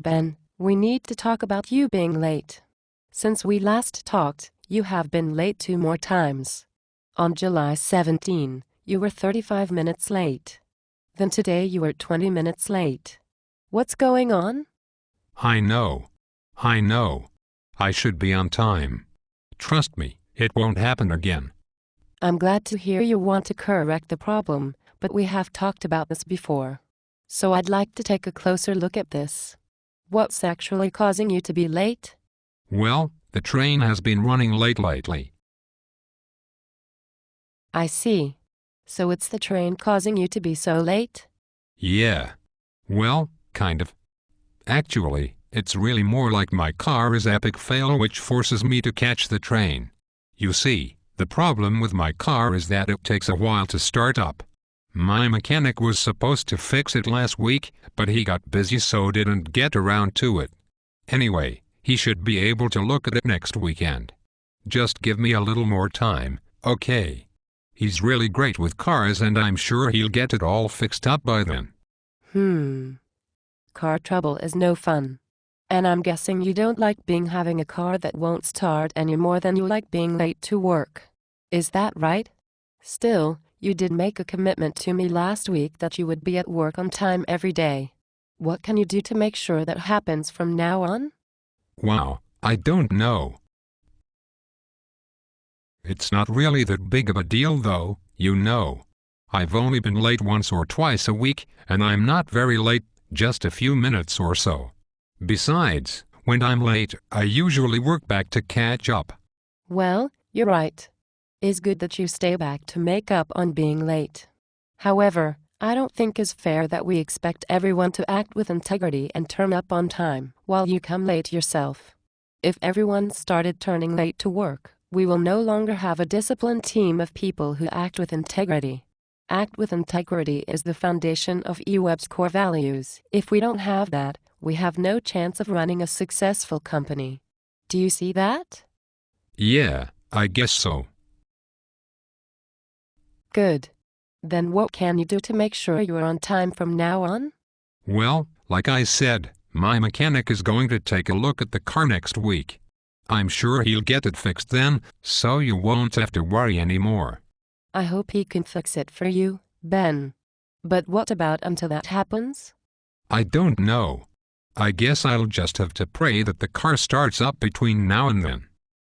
Ben, we need to talk about you being late. Since we last talked, you have been late 2 more times. On July 17, you were 35 minutes late. Then today you were 20 minutes late. What's going on? I know. I should be on time. Trust me, it won't happen again. I'm glad to hear you want to correct the problem, but we have talked about this before. So I'd like to take a closer look at this. What's actually causing you to be late? Well, the train has been running late lately. I see. So it's the train causing you to be so late? Yeah. Well, kind of. Actually, it's really more like my car is epic fail which forces me to catch the train. You see, the problem with my car is that it takes a while to start up. My mechanic was supposed to fix it last week, but he got busy so didn't get around to it. Anyway, he should be able to look at it next weekend. Just give me a little more time, okay? He's really great with cars and I'm sure he'll get it all fixed up by then. Car trouble is no fun. And I'm guessing you don't like having a car that won't start any more than you like being late to work. Is that right? Still, you did make a commitment to me last week that you would be at work on time every day. What can you do to make sure that happens from now on? Wow, I don't know. It's not really that big of a deal though, you know. I've only been late once or twice a week, and I'm not very late, just a few minutes or so. Besides, when I'm late, I usually work back to catch up. Well, you're right. It's good that you stay back to make up on being late. However, I don't think it's fair that we expect everyone to act with integrity and turn up on time, while you come late yourself. If everyone started turning late to work, we will no longer have a disciplined team of people who act with integrity. Act with integrity is the foundation of eWeb's core values. If we don't have that, we have no chance of running a successful company. Do you see that? Yeah, I guess so. Good. Then what can you do to make sure you're on time from now on? Well, like I said, my mechanic is going to take a look at the car next week. I'm sure he'll get it fixed then, so you won't have to worry anymore. I hope he can fix it for you, Ben. But what about until that happens? I don't know. I guess I'll just have to pray that the car starts up between now and then.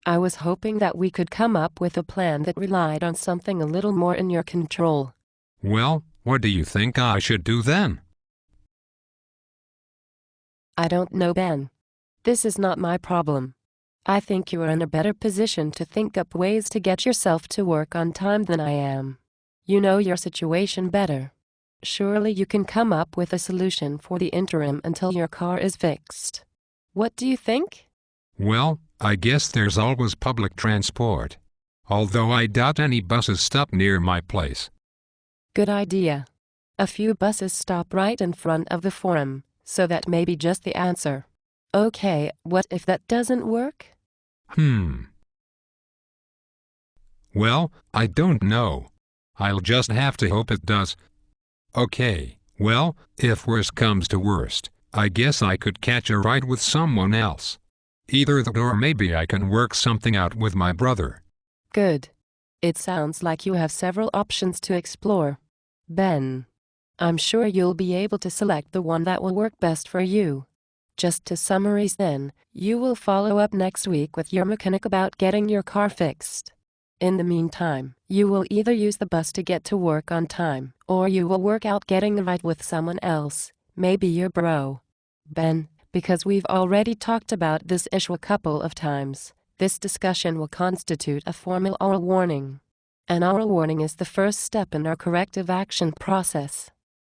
I was hoping that we could come up with a plan that relied on something a little more in your control. Well, what do you think I should do then? I don't know, Ben. This is not my problem. I think you are in a better position to think up ways to get yourself to work on time than I am. You know your situation better. Surely you can come up with a solution for the interim until your car is fixed. What do you think? Well, I guess there's always public transport. Although I doubt any buses stop near my place. Good idea. A few buses stop right in front of the forum, so that may be just the answer. Okay, what if that doesn't work? Well, I don't know. I'll just have to hope it does. Okay, well, if worst comes to worst, I guess I could catch a ride with someone else. Either that or maybe I can work something out with my brother. Good. It sounds like you have several options to explore. Ben, I'm sure you'll be able to select the one that will work best for you. Just to summarize then, you will follow up next week with your mechanic about getting your car fixed. In the meantime, you will either use the bus to get to work on time, or you will work out getting the ride with someone else, maybe your bro. Ben, because we've already talked about this issue a couple of times, this discussion will constitute a formal oral warning. An oral warning is the first step in our corrective action process.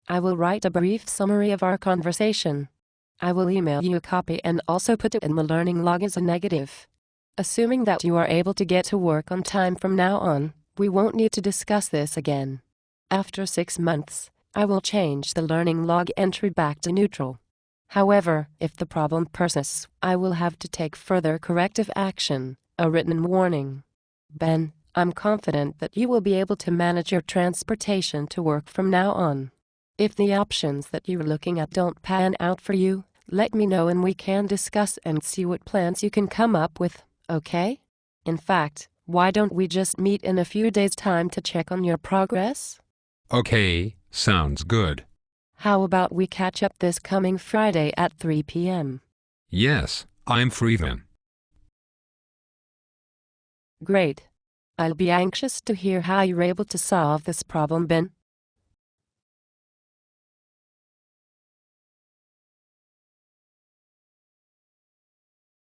I will write a brief summary of our conversation. I will email you a copy and also put it in the learning log as a negative. Assuming that you are able to get to work on time from now on, we won't need to discuss this again. After 6 months, I will change the learning log entry back to neutral. However, if the problem persists, I will have to take further corrective action, a written warning. Ben, I'm confident that you will be able to manage your transportation to work from now on. If the options that you're looking at don't pan out for you, Let me know and we can discuss and see what plans you can come up with, okay? In fact, why don't we just meet in a few days' time to check on your progress? Okay, sounds good. How about we catch up this coming Friday at 3 p.m.? Yes, I'm free then. Great. I'll be anxious to hear how you're able to solve this problem, Ben.